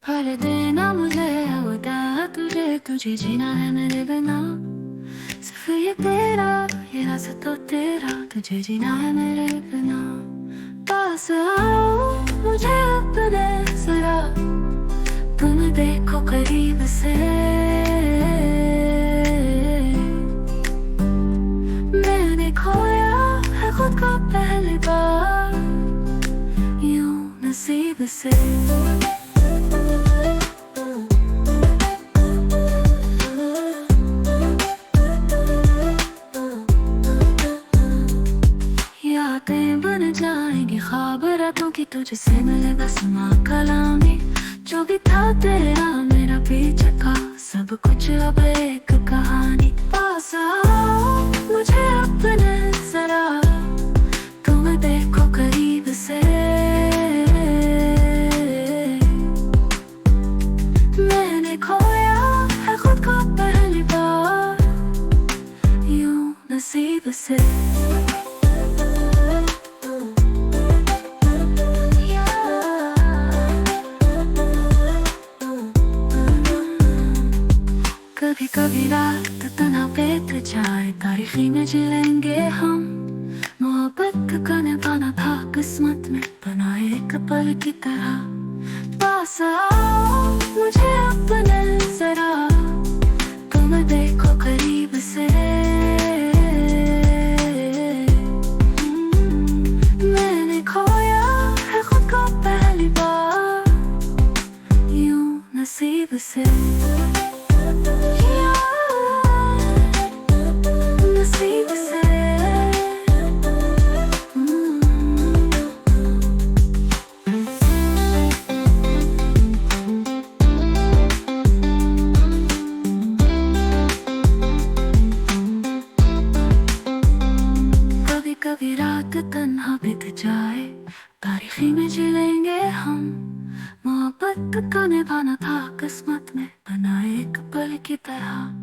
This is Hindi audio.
हर दिन मुझे होता है तुझे तुझे जीना है मेरे बिना। सिर्फ ये तेरा ये रास्ता तो तेरा तुझे जीना है मेरे बिना। पास आओ मुझे अपने जरा तुम देखो करीब से। मैंने खोया है खुद को पहली बार यूं नसीब से। यादें बन जाएंगी ख्वाब रातों की तुझसे मिलेगा समा कलामी। जो भी था तेरा मेरा पीछे का सब कुछ अब एक कहानी। पास आओ मुझे अपने जरा तुम देखो करीब से। मैंने खोया है खुद को पहली बार यूं नसीब से। कभी कभी रात तना बीत जाए तारीखी में जी लेंगे हम। मोहब्बत का निभाना था किस्मत में बनाए एक पल की तरह। पास आओ मुझे अपने जरा तुम देखो करीब से। मैंने खोया है खुद को पहली बार यूं नसीब से। कभी रात तन्हा बीत जाए तारीखी में जी लेंगे हम। मोहब्बत का निभाना था किस्मत में बनाए एक पल की तरह।